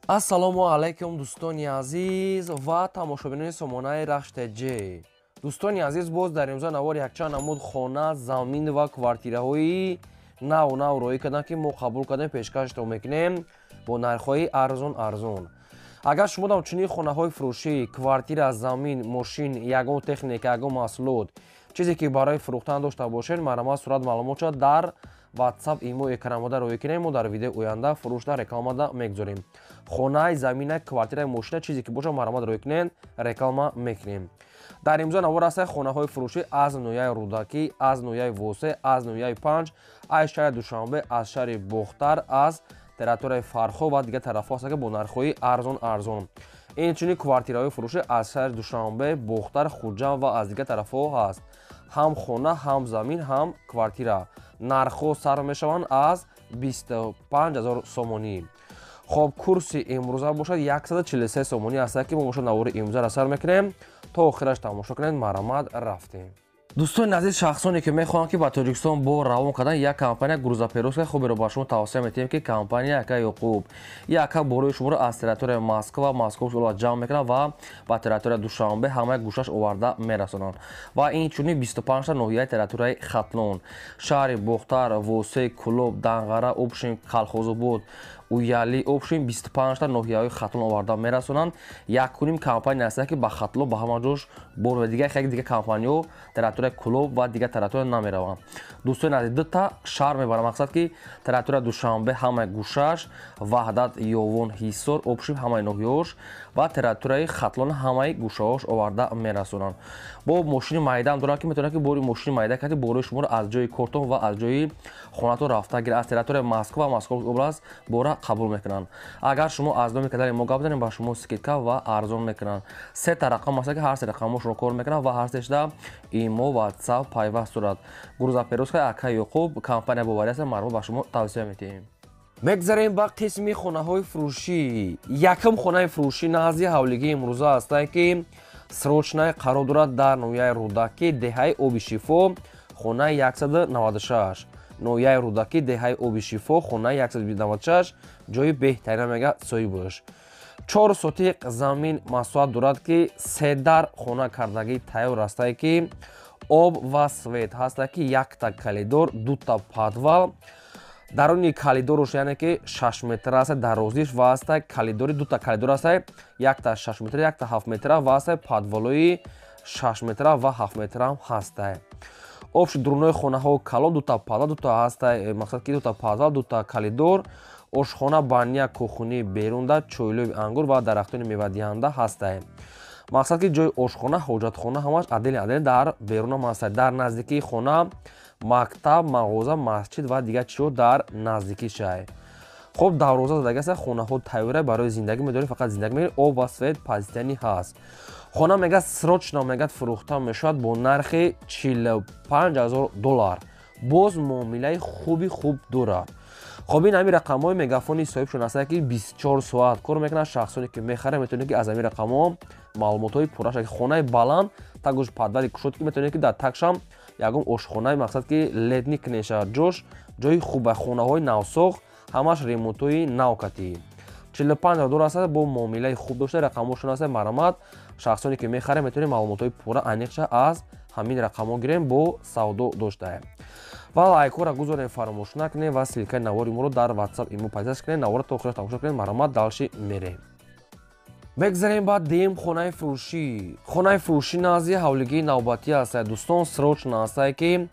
ассалому алайкум дӯстони азиз ва тамошобинони сомонаи рахштаҷ. дӯстони азиз, боз дар имрӯза навори якчанд намуд хона, замин ва квартираҳои навро кардем ки мо қабул кардем, пешкаштон мекунем бо нархҳои арзон. агар шумо дар чунин хонаҳои фурӯшӣ, квартира, замин, мошин, ягон техника, ягон маҳсулот, чизе ки барои фурӯхтан дошта бошед, маърамат сурат маълумот шуд дар WhatsApp, имо, экранамода роҳӣ кунем. мо дар видеои оянда фурӯшда рекламада мегузорем. Хона, замина, квартира, мошина, чизе ки боша маърамат роҳӣ кунем, реклама мекунем. дар имрӯза навор ҳастанд хонаҳои фурӯшӣ аз ноҳияи Рӯдакӣ, аз ноҳияи Восе, аз ноҳияи Панҷ, аз шаҳри Душанбе, аз шаҳри Бохтар, аз территорияи Фархо ва дигар тарафҳо ҳастанд ки бо нархҳои арзон. Инчунин квартираҳои фурӯшӣ аз шаҳри Душанбе, Бохтар, Хуҷанд ва аз дигар тарафҳо ҳаст. ҳам хона, ҳам замин, ҳам квартира. нархҳо сар мешаванд аз 25 000 сомонӣ. хоб, курси имрӯза бошад 143 сомонӣ аст ки мо бошад навори имрӯзаро сар мекунем. то охираш тамошо кунед. маърамат рафтем. дӯстони азиз, шахсоне ки мехоҳанд ки ба Тоҷикистон бо равон кардан як компания грузоперевозка хуберо ба шумо тавсия метиҳем ки компания Яка Ёқуб Яка борои шуморо аз территорияи Москва ҷамъ мекунад ва ба территорияи Душанбе ҳамаи гӯшаш оварда мерасонанд. ва инчунин 25 та ноҳияи территорияи Хатлон, шаҳри Бохтар, Восе, Кӯлоб, Данғара, Обшин, Қалхозобод, Уяли, Обшин 25 та ноҳияҳои Хатлон оварда мерасонанд. Якуним компания аст ки ба Хатлон ба ҳама ҷош бор ва дигар компанияҳо территорияи Кӯлоб ва дигар территория наметаванд. дӯстони азиз, ду та шаҳр мебарам, мақсад ки территорияи Душанбе ҳамаи гӯшаш, Ваҳдат, Ёвон, Ҳисор, Обшин ҳамаи ноҳияҳош ва территорияи Хатлон ҳамаи гӯшаҳош оварда мерасонанд. бо мошини майдаам дорам ки метавонад ки бори мошини майда карди борои шуморо аз ҷои кортон ва аз ҷои хонатон рафта гирад. аз территорияи Москва ва Московская област бора қабул мекунанд. агар шумо аз номи кадали мо гап бизанем, ба шумо скидка ва арзон мекунанд. се та рақам аст ки ҳар се рақамошро кор мекунанд ва ҳар сешда имо, WhatsApp пайваст дорад. грузоперевозка Яка Ёқуб компания боварӣ аст, маърумот ба шумо тавсия метиҳем. мегзарем ба қисми хонаҳои фурӯшӣ. якум хонаи фурӯшӣ назди ҳавлигии имрӯза аст ки срочное қарор дорад дар ноҳияи Рӯдакӣ, деҳаи Оби Шифо, хонаи 196. ноҳияи Рӯдакӣ, деҳаи Оби Шифо, хонаи 196, ҷои беҳтарина мега соҳибаш. 4 сотиқ замин маслиҳат дорад ки 3 дар хона кардагӣ тайёр аст ки об ва свет ҳаст ки 1 та калидор, 2 та подвал. даруни калидорш яъне ки 6 метр аст дарозиш ва аст калидори 2 та калидор аст, 1 та 6 метр, 1 та 7 метр ва аст подвалои 6 метр ва 7 метр ҳам ҳаст. обши дурунои хонаҳо калон, 2 та подвал, 2 та аст, мақсад ки 2 та подвал, 2 та калидор, ошхона, баня, кухни, берунда, чойлӯби ангур ва дарахтони мевадиҳанда ҳаст. мақсад ки ҷои ошхона, ҳоҷатхона ҳамаш адели дар берунам аст. дар наздикии хона мактаб, мағоза, масҷид ва дигар чизҳо дар наздикиша. хоб, дарвоза задагӣ аст, хонаҳо тайёра барои зиндагӣ медорем, фақат зиндагӣ мекунем, об ва свет пазитани ҳаст. хона мегӯяд срочно мегӯяд фурӯхта мешавад бо нархи $45 000. боз муомилаи хуб дорад. хоб, ин ҳамин рақамҳои мегафони соҳибшон аст ки 24 соат кор мекунад. шахсоне ки мехарад метавонед ки аз ҳамин рақамҳо маълумотҳои пурра шавад. хонаи баланд, тагош подвали кушод ки метавонед ки дар такшам ягон ошхонаи, мақсад ки летни кнеша ҷош ҷои хуба, хонаҳои навсох, ҳамаш ремонтҳои нав катӣ. $45 000 аст, бо муомилаи хуб дошта. рақамҳошон аст, маърамат шахсоне ки мехарад метавонед маълумотҳои пурра аниқша аз ҳамин рақамҳо гирем бо савдо дошта. ва лайкҳоро гузорем, фаромӯш накунем ва силкаи навори моро дар WhatsApp имо пайдаш кунед. навора то охираш тамошо кунед. маърамат далши мерем. мегзарем ба дем хонаи фурӯшӣ. хонаи фурӯшӣ назди ҳавлигии навбатӣ аст. дӯстон, срочно аст ки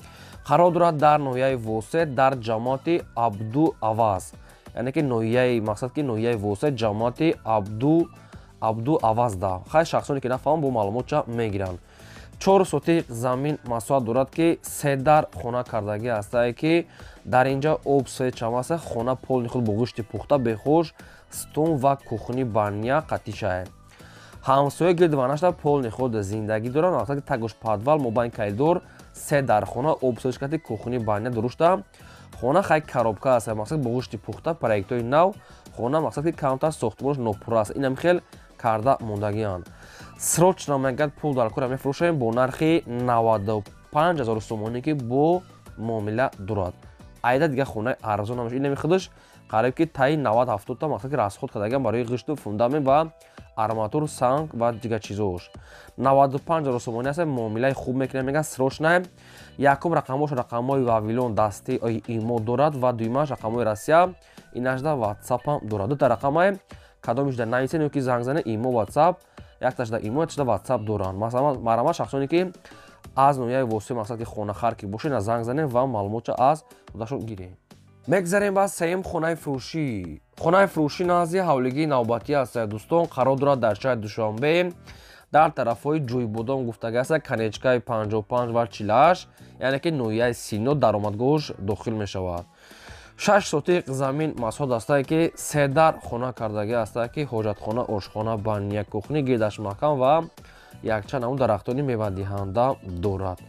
қарор дорад дар ноҳияи Восе, дар ҷамоати Абду Аваз, яъне ки ноҳияи, мақсад ки ноҳияи Восе, ҷамоати Абду Авазда. хай шахсоне ки нафаҳманд бо маълумотша мегиранд. 4 сотиқ замин маслиҳат дорад ки 3 дар хона кардагӣ аст ки дар инҷа об, свет чам аст. хона полни худ бо гӯшти пухта, бехош, стон ва кухни, баня қатиша. ҳамсоя гирди ванашта полни худ зиндагӣ дорад, мақсад ки тагош подвал, мобайн калидор, 3 дар хона, об, свет кати, кухни, баня дурушта. хона хай коробка аст, мақсад бо гӯшти пухта, проектҳои нав. хона мақсад ки камтар сохтмонаш нопурра аст. инам хел карда мондагианд. срочно мегӯяд пул дар кора мефурӯшем бо нархи $95 000 сомонӣ ки бо муомила дорад. айда дигар хонаи арзон намеш. ин намехудаш қариб ки таи 90-70 та мақсад ки расход кардагиам барои ғишту фундамент ва арматур, санг ва дигар чизош. 95,000 сомонӣ аст, муомилаи хуб мекунад, мегӯяд срочна. Якум рақамош рақамҳои Вавилон дастаи имо дорад ва дуюмаш рақамҳои Россия, инашда WhatsApp дорад. Дута рақамае кадомишда нависед, ё ки занг зане имо WhatsApp, якташда имо, якташда WhatsApp доранд. Марамат шахсоне ки аз ноҳияи воситаи мақсад ки хонахар ки бошед, аз занг занед ва маълумотро аз худашон гиред. мегзарем ба сеюм хонаи фурӯшӣ. Хонаи фурӯшӣ назди ҳавлигии навбатӣ аст. Дӯстон, қарор дорад дар шаҳри Душанбе дар тарафҳои ҷӯйбодом гуфтагӣ аст, канечкаи 55 ва 48, яъне ки ноҳияи Сино даромадгоҳш дохил мешавад. 6 сотиқ замин масҳуд аст ки 3 дар хона кардагӣ аст ки ҳоҷатхона, ошхона, баня, кухни, гирдаш маҳкам ва якчанд намуд дарахтони мевадиҳанда дорад.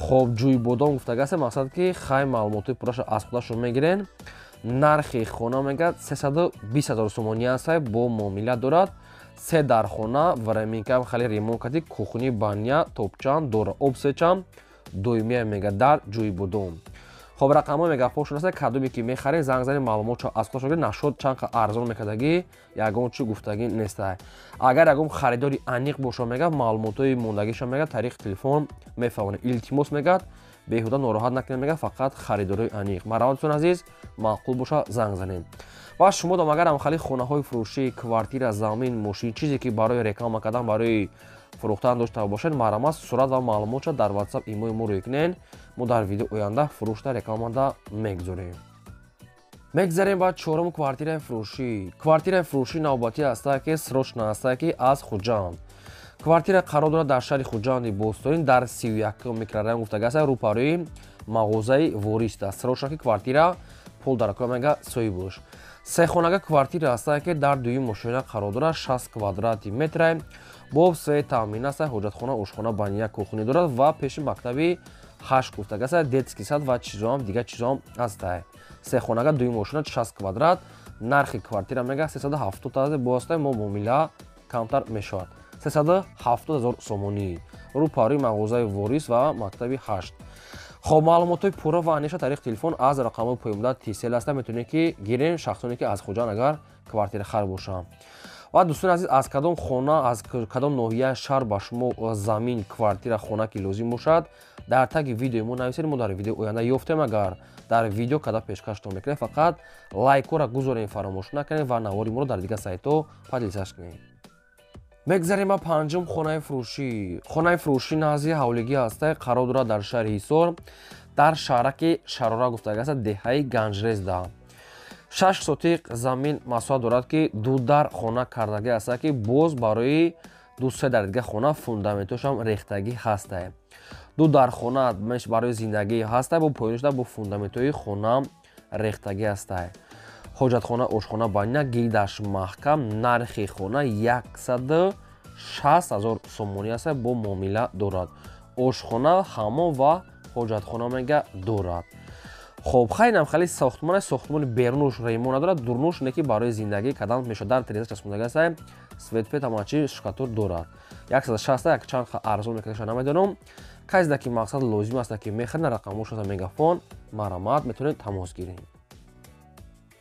хоб ҷӯйбодом гуфтагӣ аст, мақсад ки хай маълумоти пурраша аз худашон мегирен. нархи хона мегӯяд 320,000 сомонӣ аст, бо муомила дорад. 3 дар хона, вараминка хеле ремонт карди, кухни, баня, топчан дора, обсечам доимия мегӯяд дар ҷӯйбодом. хоб рақамҳо мегафошон аст, кадоме ки мехаред занг занед маълумотро аз худашон гиред, нашод чанд қа арзон мекардагӣ, ягон чӣ гуфтагӣ нестай. Агар ягон харидори аниқ бошад, мегӯяд маълумотҳои мондагиша мегӯяд, тариқи телефон мефаҳмонед. Илтимос мегӯяд, беҳуда нороҳат накунед, мегӯяд фақат харидории аниқ. Марамататон азиз, маъқул боша занг занед. ва шумо дом агарам хали хонаҳои фурӯшӣ, квартира, замин, мошин, чизе ки барои реклама кардан, барои фурӯхтан дошта бошед, маърамат сурат ва маълумотро дар WhatsApp имои моро кунед. мо дар видео оянда фурӯшта рекламада мегзорем. мегзарем ба чорум квартираи фурӯшӣ. Квартираи фурӯшӣ навбатӣ аст ки срочна аст ки аз Хуҷанд. Квартира қарор дорад дар шаҳри Хуҷанди Бостонӣ дар 31 микрорайон гуфтагӣ аст, рӯпарӯи мағозаи Ворист аст. Срочна ки квартира пул дар комега соҳибуш. Сехонага квартира аст ки дар дуюм мошина қарор дорад, 60 квадрати метр, бо сфеи таъмин аст, ҳоҷатхона, ошхона, баня, кухни дорад ва пеши мактаби 8 гуфтагӣ аст, детский сад ва чизоам дигар чизоам аст. Сехонага дуюм мошина 60 квадрат, нархи квартира мега 370,000 бо аст, мо муомила камтар мешавад. 370,000 сомонӣ. Рӯпарӯи мағозаи Ворис ва мактаби 8. хоб маълумотҳои пурра ва аниша тариқи телефон аз рақамҳои поёмда тисел аст, метавонед ки гирен шахсоне ки аз Хуҷанд агар квартирахар бошанд. ва дӯстони азиз, аз кадом хона, аз кадом ноҳияи шаҳр ба шумо замин, квартира, хона ки лозим бошад, дар таги видеои мо нависед, мо дар видеои оянда ёфтем. Агар дар видео када пешкаштон мекунед, фақат лайкҳоро гузоред, фаромӯш накунед ва навори моро дар дигар сайтҳо подлисаж кунед. мегзарем ба панҷум хонаи фурӯшӣ. Хонаи фурӯшӣ назди ҳавлигӣ аст, қарор дорад дар шаҳри Ҳисор, дар шаҳраки Шарора гуфтагӣ аст, деҳаи Ганҷрезда. 6 сотиқ замин масоҳат дорад ки ду дар хона кардагӣ аст ки боз барои 2-3 дар дигар хона фундаментошам рехтагӣ ҳаст. ду дар хона барои зиндагӣ ҳаст, бо поёнишда бо фундаментҳои хона рехтагӣ аст. ҳоҷатхона, ошхона, баня, гирдаш маҳкам. Нархи хона 160,000 сомонӣ аст, бо муомила дорад. Ошхона, ҳаммом ва ҳоҷатхона мега дорад. хоб хайнам хали сохтмони берунуш ремонт надорад, дурнуш не ки барои зиндагӣ кадан мешавад, дар тиреза часпондагӣ аст, светпет ҳамачи шукатур дорад. 160 як чанд ха арзон мекунашад намедонам. кайзда ки мақсад лозим аст ки мехарна рақамошаса мегафон, марамат метавонед тамос гиред.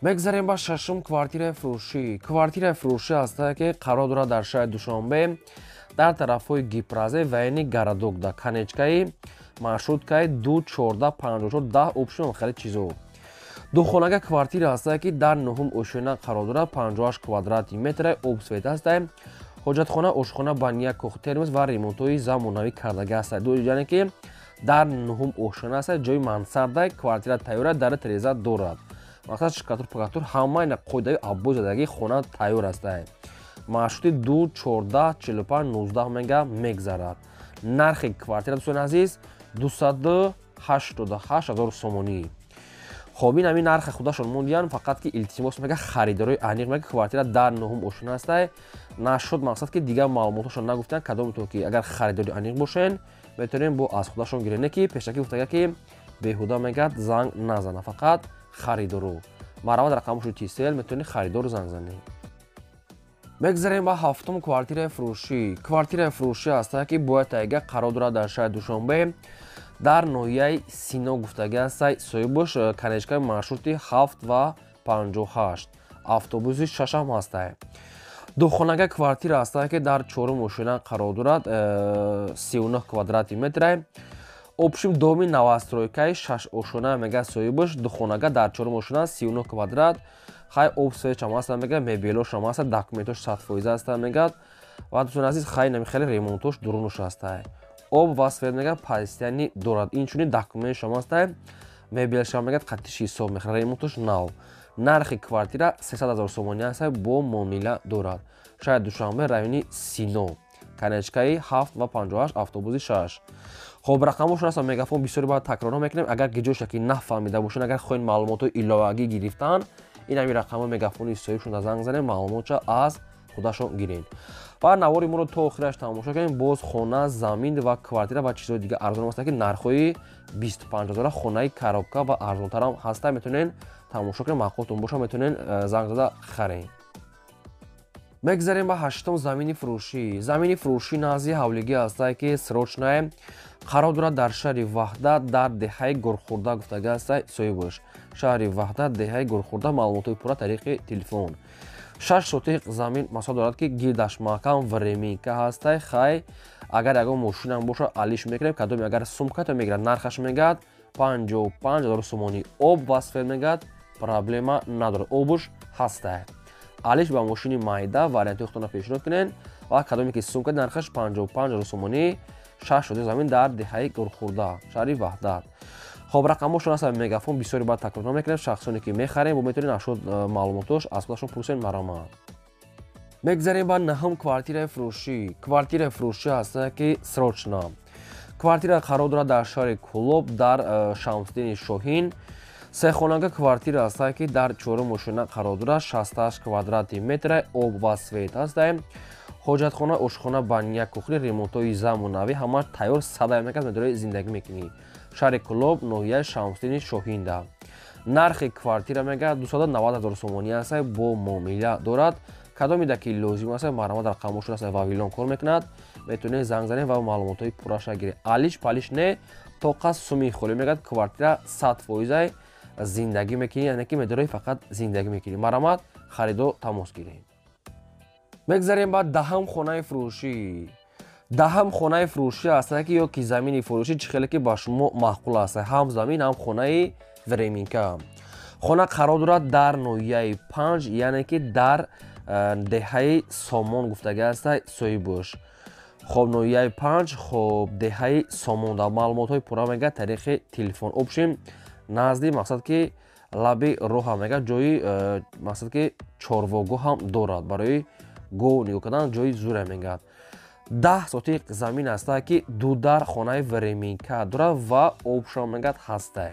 мегзарем ба шашум квартираи фурӯшӣ. Квартираи фурӯшӣ аст ки қарор дорад дар шаҳри Душанбе, дар тарафҳои Гипразе ва яъни Гарадокда, канечкаи маршруткаи 2-14-54 опшн хеле чизо. Духонага квартира аст ки дар 9 ошина қарор дорад, 58 квадрати метр, обсвет аст. ҳоҷатхона, ошхона, баня, кухни, термос ва ремонтҳои замонавӣ кардагӣ аст. яъне ки дар 9 ошина аст, ҷои мансарда, квартира тайёра, дар тиреза дорад. мақсад шикатур пакатур ҳамаи қоидаи аббои задагии хона тайёр аст. маршрути 2-14-45-19 мега мегзарад. нархи квартира дӯстони азиз 288,000 сомонӣ. хоб ин ҳамин нархи худашон мондиян, фақат ки илтимос мега харидорои аниқ мега квартира дар 9 ошина аст. нашуд мақсад ки дигар маълумотошон нагуфтан, кадомтон ки агар харидори аниқ бошен, метавонем бо аз худашон гиред, не ки пешакӣ гуфтага ки беҳуда мегад занг назана, фақат харидоро. марамат рақамоши тисел, метавонед харидору занг занед. мегзарем ба ҳафтум квартираи фурӯшӣ. Квартираи фурӯшӣ аст ки бояд тайга қарор дорад дар шаҳри Душанбе, дар ноҳияи Сино гуфтагӣ аст, соҳибуш канечкаи маршрути 7 ва 58. Автобуси 6 ҳам ҳастае. Духонага квартира ҳастае ки дар 4 ошина қарор дорад, 39 квадрати метре. Обшим доми навастройкаи 6 ошина мега соҳибаш. Духонага дар 4 ошина 39 квадрат. Хай обсвечам ҳаста мега, мебелошам ҳаста, документош 100% ҳаста мегад. Ва дӯстон азиз, хай намихели ремонтош дурунуш ҳастае. Об ва свет мега постоянни дорад. Инчунин документшам ҳастае. Мебелшам мегад қаттиш ҳисоб мехӯрад. Ремонтош нав. Нархи квартира 300 000 сомони ҳастае, бо муомила дорад. Шаҳри Душанбе, райони Сино, канечкаи 7 ва 58, автобуси 6. Хоб рақамошон ҳастам мегафон бисёри баъд такрорҳо мекунем. Агар гиҷоша ки нафаҳмида бошен, агар хоҳен маълумотои иловагӣ гирифтан, ин ҳамин рақамҳои мегафони соҳибшон занг занем, маълумотша аз худашон гирен. Ва навори моро то охираш тамошо кунем. Боз хона, замин ва квартира ва чизҳои дига арзон ҳастанд ки нархҳои 25 000 хонаи коробка ва арзонтарам ҳаста. Метавонен тамошо кунем, мақолтон боша, метавонен занг зада харен. Мегзарем ба ҳаштум замини фурӯшӣ. Замини фурӯшӣ назди ҳавлигӣ ҳастае ки срочное қарор дорад дар шаҳри Ваҳдат, дар деҳаи Гурхурда гуфтага ҳастае соҳибаш. Шаҳри Ваҳдат, деҳаи Гурхурда. маълумотои пурра тариқи телефон. 6 сотиқ замин масоҳа дорад ки гирдаш маҳкам временка ҳастае. Хай агар ягон мошинам боша, алиш мекунем. Кадоми агар сумката мегирад, нархаш мегад 55 000 сомонӣ. Об ва свет мегад, проблема надорад. Обуш ҳастае. алиш ба мошини майда варианти худтона пешниҳод кунен. ва кадоме ки сумка нархаш 55 000 сомонӣ. 6 сотиқ замин дар деҳаи Гурхурда, шаҳри Ваҳдат. хоб рақамошон ҳастанд мегафон бисёри баъд такрор мекунем. шахсоне ки мехарем бо метавонен ашод маълумотош аз худашон пурсен марамад. мегзарем ба наҳум квартираи фурӯшӣ. Квартираи фурӯшӣ ҳастае ки срочна. Квартира қарор дорад дар шаҳри Кӯлоб, дар Шамсуддини Шоҳин. Сехонага квартира ҳастае ки дар 4 ошина қарор дорад, 68 квадрати метре. Об ва свет ҳастае. ҳоҷатхона, ошхона, баня, кухни, ремонтҳои замонавӣ ҳамаш тайёр 100 мегад метавонӣ зиндагӣ мекунӣ. Шаҳри Кӯлоб, ноҳияи Шамсуддини Шоҳинда. Нархи квартира мега 290 000 сомонӣ ҳастае, бо муомила дорад. Кадомида ки лозим ҳастае, марамад рақамошон ҳастае, вавилон кор мекунад. Метавонед занг занед ва маълумотҳои пурраша гиред. Алиш палиш не, то қас суми холӣ мегад. Квартира 100% зиндагӣ мекунӣ, яъне ки медорои фақат зиндагӣ мекунӣ. Марамад харидор тамос гиред. мегзарем ба даҳам хонаи фурӯшӣ. даҳам хонаи фурӯшӣ ҳастае ки ё ки замини фурӯшӣ чӣ хеле ки ба шумо маъқул ҳастае. ҳам замин, ҳам хонаи временка. хона қарор дорад дар ноҳияи 5, яъне ки дар деҳаи Сомон гуфтага ҳастае соҳибаш. хоб ноҳияи 5, хоб деҳаи Сомон. Дар маълумотҳои пурра мега тариқи телефон. Обшим назди мақсад ки лаби роҳа мега, ҷои мақсад ки чорвогоҳ ҳам дорад. Барои гов нигоҳ кардан ҷои зуре мегад. 10 сотиқ замин ҳастае ки дудар хонаи временка дорад ва обшам мегад ҳастае.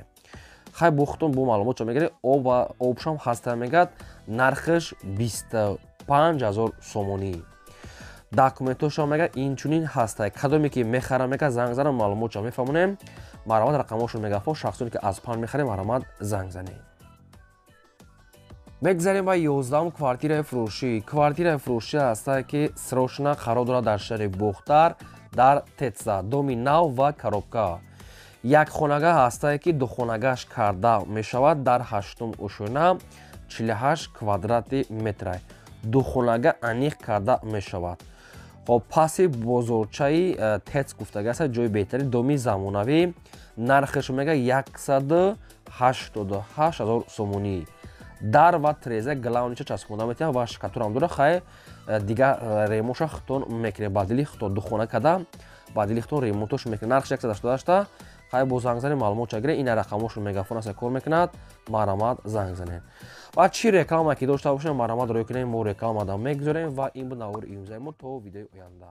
хай бо худтон бо маълумотшо мегиред. об ва обшам ҳастае мегад. нархаш 25 000 сомонӣ. документошам мегад инчунин ҳастае. кадоме ки мехарам мегад занг занам, маълумотшо мефаҳмонем. марамад рақамошон мегафон. шахсоне ки аз пан мехарем, марамад занг занем. мегзарем ба 11 квартираи фурӯшӣ. Квартираи фурӯшӣ ҳастае ки срочна қарор дорад дар шаҳри Бухтар, дар Тетса, доми нав ва коробка. Якхонага ҳастае ки духонагаш карда мешавад дар 8 ошина, 48 квадрати метре. Духонага аниқ карда мешавад. хоб паси бозорчаи Тец гуфтага аст, ҷои беҳтари, доми замонавӣ. нархаш мега 188 000 сомонӣ. дар ва треза главнича часпонда метавад ва шкатурам дора. хай дига ремонтша худтон мекунед. ба дили худтон духона када, ба дили худтон ремонтош мекунед. нархаш 188. хай бо занг занед, маълумотша гиред. ина рақамошон мегафон аст кор мекунад. марамад занг занед. ва чӣ реклама ки дошта бошем, марамад рӯй кунем. мо рекламада мегзорем ва ин буд навори имрӯзаи мо. то видеои оянда.